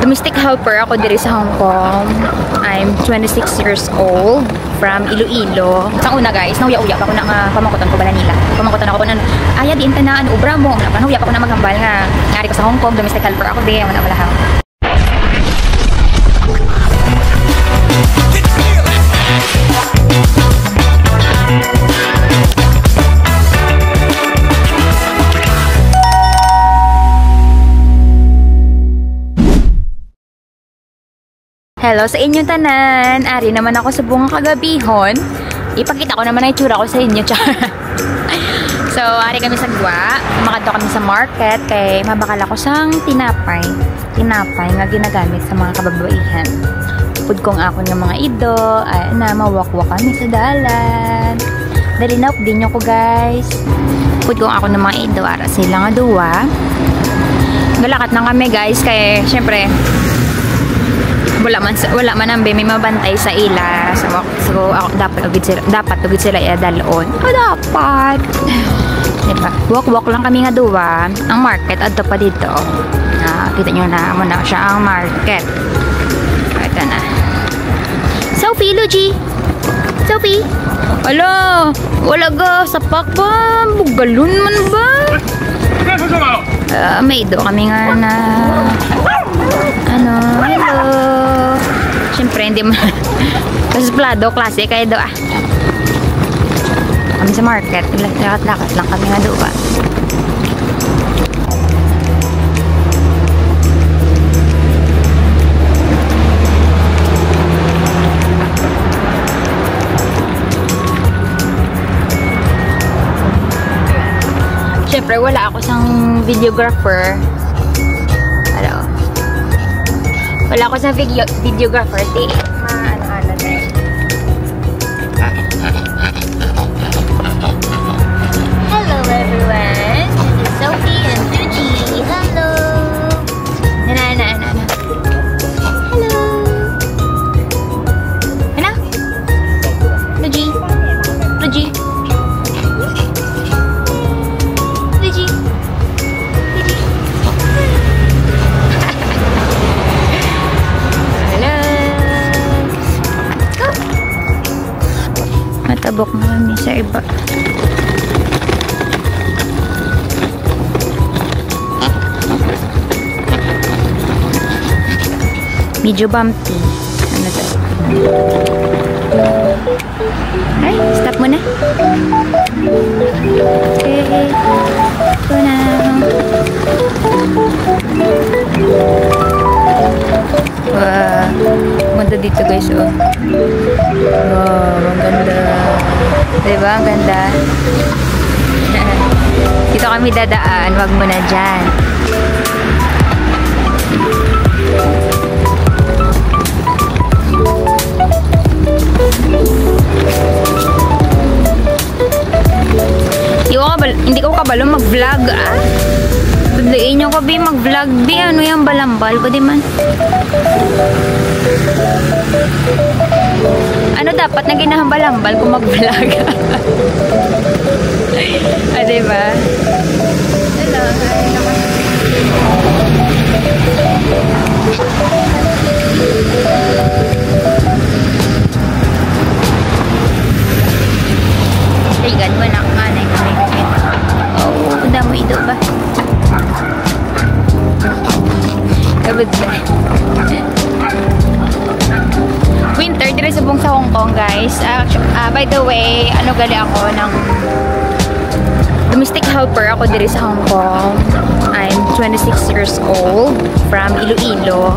Domestic helper ako diri sa Hong Kong. I'm 26 years old from Iloilo. Sa una guys, nauya-uya pa ako na pamangkutan ko ba na nila. Pamangkutan ako na aya di intanaan obra mo. Nauya pa ako na maghambal nga ngari ko sa Hong Kong, domestic helper ako di man wala ha. Hello sa inyong tanan. Ari naman ako sa bunga kagabihon. Ipakita ko naman ang itsura ko sa inyo. So, ari kami sa Gwa. Makadto kami sa market kay mabakal ako sang tinapay. Tinapay nga ginagamit sa mga kababaihan. Pud kong ako ng mga ido. Ay na, mawakwak kami sa dalan. Dali na, din nyo ko guys. Pud kong ako ng mga ido. Ara sila nga duwa. Galakat lang kami guys. Kaya, syempre, wala man ang may mabantay sa ila. So ako dapat ugid sila dalon. Dapat. Diba? Walk lang kami nga duwa. Ang market adto pa dito. Kita nyo na mo na siya ang market. Ito na. Sophie, Luigi. Sophie. Alo, wala ga sapak ba? Bugalon man ba? May do kami nga na hello. Siyempre, hindi mo kasi plado, klase, kaya do kami sa market, lakat-lakat lang kami nga do ba. Siyempre, wala ako sang videographer. Wala ako sa videographer. Ano din. Hello everyone. This is Sophie and Luigi. Hello. Hello. Ano? Luigi. Luigi. Luigi. Matabok na kami sa iba. Medyo bumpy. Ano to? Ay, stop muna. Okay. Ito na. Wow. Ganda dito guys, oh. Wow, ang ganda. Diba? Ang ganda. Dito kami dadaan. Wag mo na dyan. Hindi ko kabalo mag-vlog, Tudliin nyo ko, Bi, mag-vlog, Bi. Ano yung balambal ko, di man? Ano dapat na ginahambalambal kung mag-vlog? Diba? Hello, hi naman. Ligan mo na kanay kami. Oh, damo ido ba? Kabit ba? Winter dire sa buong sa Hong Kong guys. By the way, ano gali ako ng domestic helper ako dire sa Hong Kong. I'm 26 years old from Iloilo.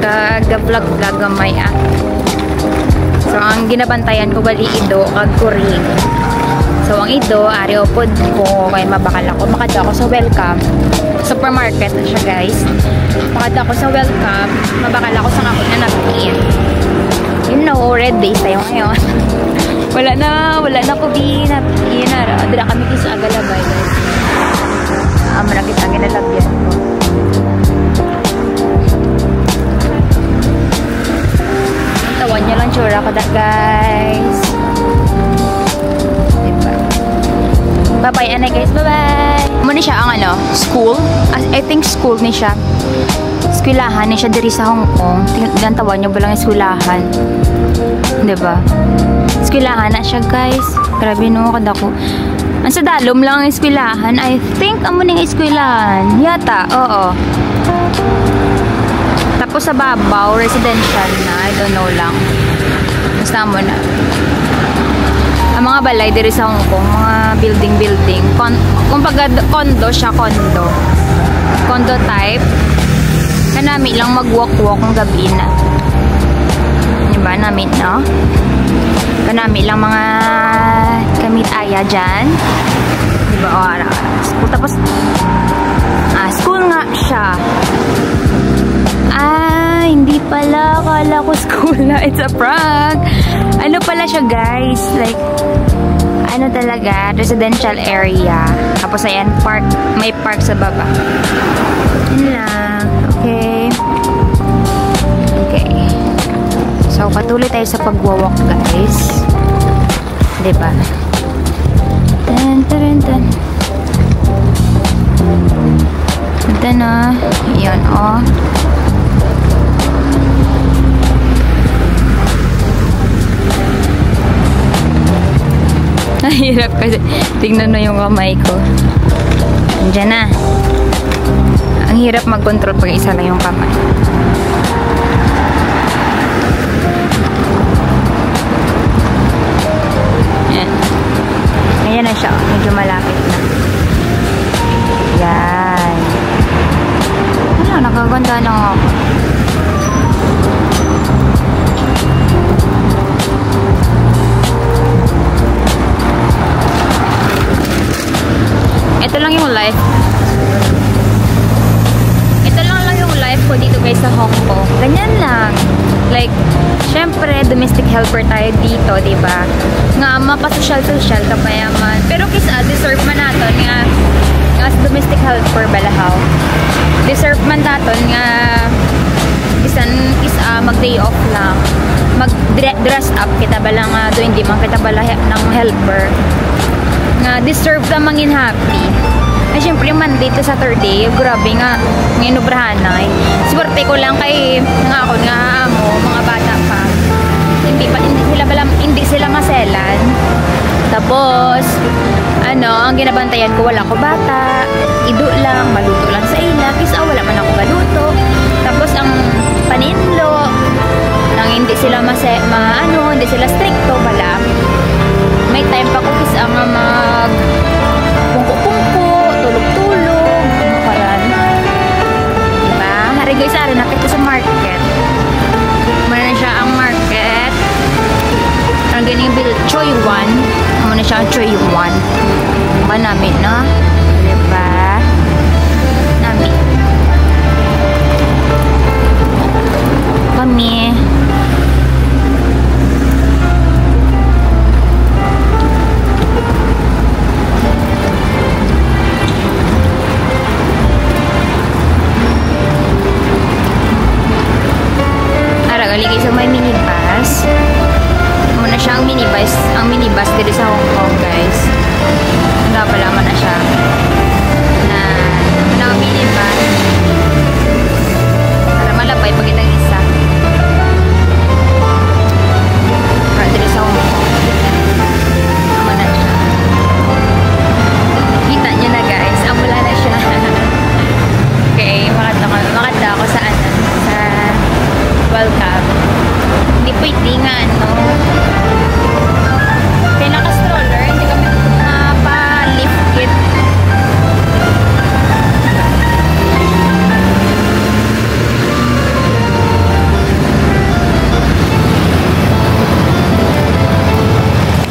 Kag-vlog gamay So ang ginabantayan ko gali ido kag kuring. So ang ido ari upod ko kay mabakal ako. Makadto ako sa welcome. Supermarket na siya guys. Makadto ako sa welcome. Mabakal ako sa ako na napin. You know, red days tayo ngayon. wala na ko napin na. Dira kami sa agalabay guys. Malaki ang ginalagyan ko. Tawan niya lang tsura ko guys. Diba? Bye-bye, Anna guys. Bye-bye. Muna siya ang school. I think school ni siya. Eskwelahan na siya diri sa Hong Kong. Tingnan tawa niyo ba lang eskwelahan? Diba? Eskwelahan na siya guys. Grabe no, kadako. Ang sa dalom lang ang eskwelahan. I think amo ning eskwelahan. Yata, oo. Tapos sa babaw, residential na. I don't know lang. Basta mo na. Ang mga balay diri sa Hong Kong, mga building. Kung pag condo siya, condo. Condo type. Kanami lang mag-walk-walk ng gabi na. Diba namin, no? Kanami lang mga kamit aya dyan. Diba? O, tapos, school nga siya. Hindi pala. Kala ko school na. It's a prank. Ano pala siya, guys? Like, ano talaga? Residential area. Tapos, ayan, park. May park sa baba. Yun lang. Okay. Okay. So, patuloy tayo sa pagwawalk, guys. Diba? Tan, tan, tan. Ito na. Yan, oh. Nahirap kasi. Tingnan na yung kamay ko. Diyan na. Ang hirap mag-control pag isa lang yung kamay. Yan. Ayan na siya. Medyo malapit na. Yan. Ano, nakaganda lang ako. Ito lang yung life. Ito lang yung life ko dito guys sa Hong Kong. Ganyan lang. Like, syempre, domestic helper tayo dito, diba? Nga, mapasosyal-sosyal ka pa yaman. Pero kisa, deserve man natin nga as domestic helper balahaw. Deserve man natin nga kisa mag-day off lang. Mag-dress up kita bala nga do hindi man kita bala ng helper. Nga, deserve ka mangin happy. Ay, syempre, Monday to Saturday, grabe nga, inubrahan na eh. Swerte ko lang kay, nga ako, nga amo, mga bata pa. Hindi sila maselan. Tapos, ang ginabantayan ko, wala ko bata, ido lang, maluto lang sa ila, kisa wala man ako maluto. Tapos, ang paninlo, nang hindi sila hindi sila stricto, bala. May time pa ko kisa nga mag pungko-pungko, tulog-tulog, karan. Diba? Hari guys, ari nakita sa market. Muna na siya ang market. Ang ganing bill, Choi Wan. Muna siya ang Choi Wan. Mukha namin, no? Diba? Namin. Kami. Galigay sa may minibus. Muna siya ang minibus dito sa Hong Kong, guys. Wala pala man na siya. Na minibus. Para malapay pag itang isa. Para dito sa Hong Kong. Amo na siya. Kita nyo na, guys. Amula na siya. Okay, makata ako sa welcome. Hindi pwede nga, no? Pinaka-stroller, hindi kami pa-lift kit.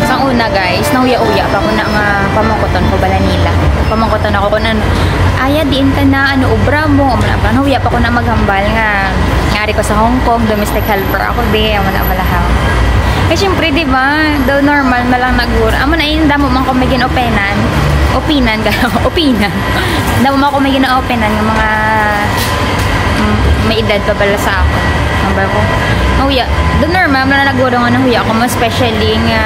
Sa una, guys, nahuya-uya pa ako na nga pamangkoton ko bala nila. Pamangkoton ako kung aya, diin ka na, obra mo. Nahuya pa ako na maghambal nga. Ngari ko sa Hong Kong, domestic helper ako, di, amo na malahaw. Eh, syempre, di ba, daw normal malang nagur. Amo na yun, damo man ko may ginopenan. Opinan. Damo man ko may ginopenan ng mga may edad pa bala sa ako. Number ko. Nahuya. Daw normal, malang nagur nga nahuya ako, especially nga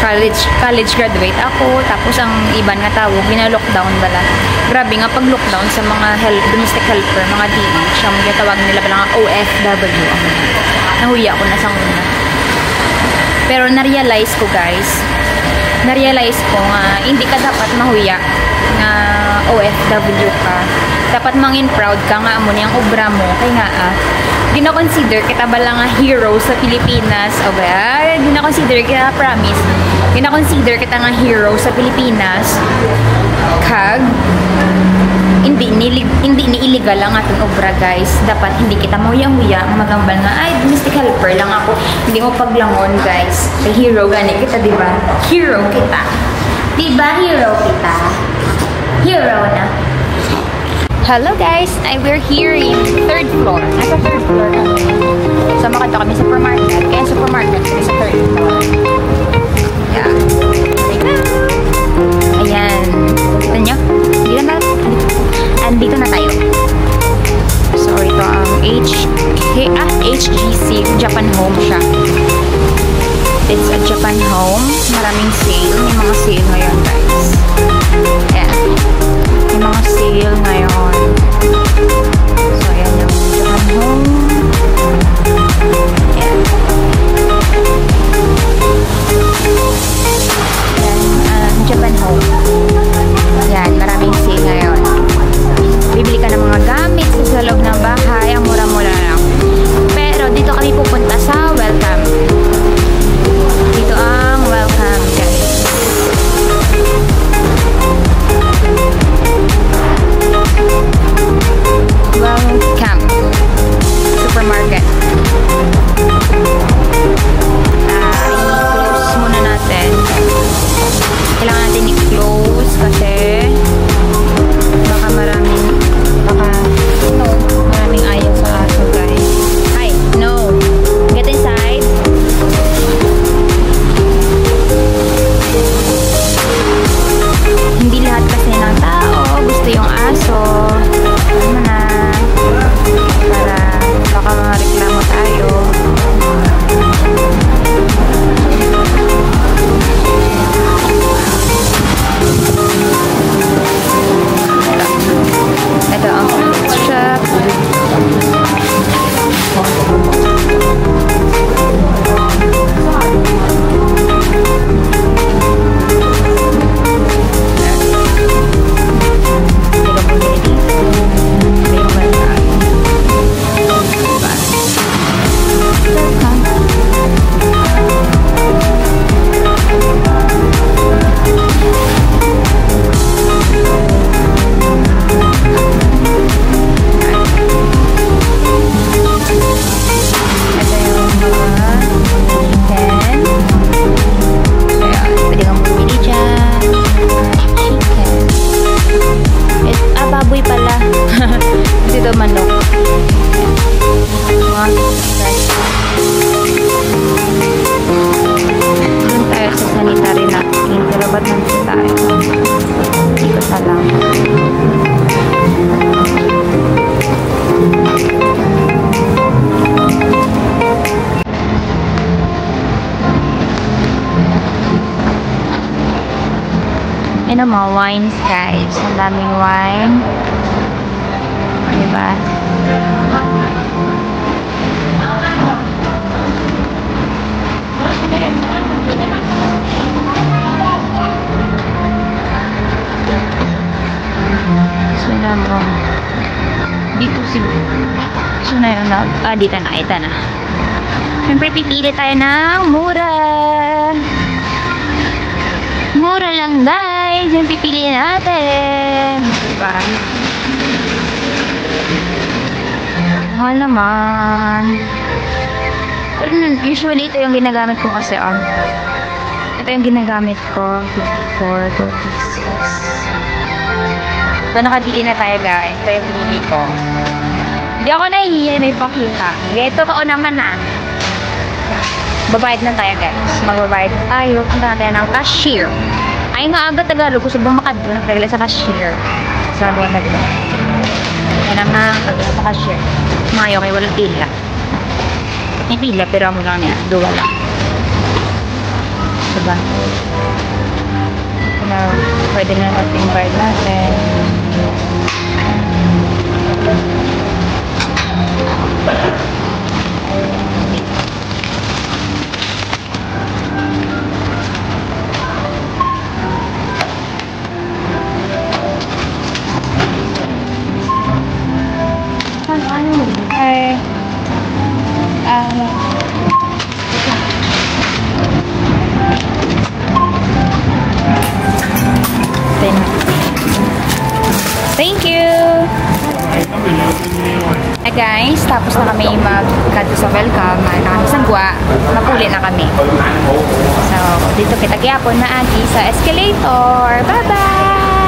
college graduate ako, tapos ang iban nga tawag, gina-lockdown bala. Grabe nga pag lockdown sa mga domestic helper, mga DH, ang ginatawag nila bala nga OFW. Nahuya ako na sa una. Pero na-realize ko guys, nga hindi ka dapat mahuya nga OFW ka. Dapat mangin proud ka nga amo niyang obra mo. Kaya nga gina-consider kita bala nga hero sa Pilipinas. O ba? Gina-consider kita, promise. Gina-consider kita nga hero sa Pilipinas. Kag hindi ni illegal lang atong obra guys. Dapat hindi kita muya-muya magambal nga ay domestic helper lang ako. Hindi mo paglangon guys. Kay hero gani kita, di ba? Hero kita. Di ba hero kita? Hero na. Hello guys, we're here in 3rd floor. Nasa 3rd floor kami. So makita kami sa supermarket. Kaya supermarket kami sa 3rd floor. Yeah. Ayan. Kita nyo? Andito na tayo. So ito ang HGC Japan Home siya. It's a Japan Home. Maraming sale. May mga sale ngayon guys. Ayan. May mga sale ngayon. So, ayan yung Japan Home. Ayan. Ayan, Japan Home. Ayan, maraming sale ngayon. Bibili ka ng mga gamit sa loob ng bahay. Ang mura-mura lang. Pero, dito kami pupunta sa Welcome. Dito ang Welcome, guys. Welcome supermarket. I-close muna natin. Kailangan natin i-close kasi baka maraming ayaw sa aso guys. Hi, no. Get inside. Hindi lahat kasi ng tao gusto yung aso. Ano na, para baka mareklamo tayo. Ito ang shop. Ano mga wines guys, ang daming wine, diba? So na mo dito so na yun na, dito na, ito na. Siyempre pipili tayo ng mura lang guys, yung pipiliin natin, diba? Mahal naman. Usually ito yung ginagamit ko kasi ito yung ginagamit ko 54, 26. So nakabili na tayo guys. Ito yung pinili ko. Hindi ako nahihiya, may pakita. Ito totoo naman babayad na tayo guys. Magbabayad tayo. Punta natin ng cashier. Ay nga agad Tagalog. Gusto bang makadlo nagtagala sa cashier. Sa buwan naglo. Yan ang nagtagala sa cashier. Mayo kayo walang pila. May pila pero amo lang niya. Duwa lang. Diba? Pwede na natin bayad natin. Hi. Thank you! Guys, tapos na kami mag-kadto sa welcome. Mahal na kami sa gwa. Napuli na kami. So, dito kita gyapon na agi sa escalator. Bye-bye!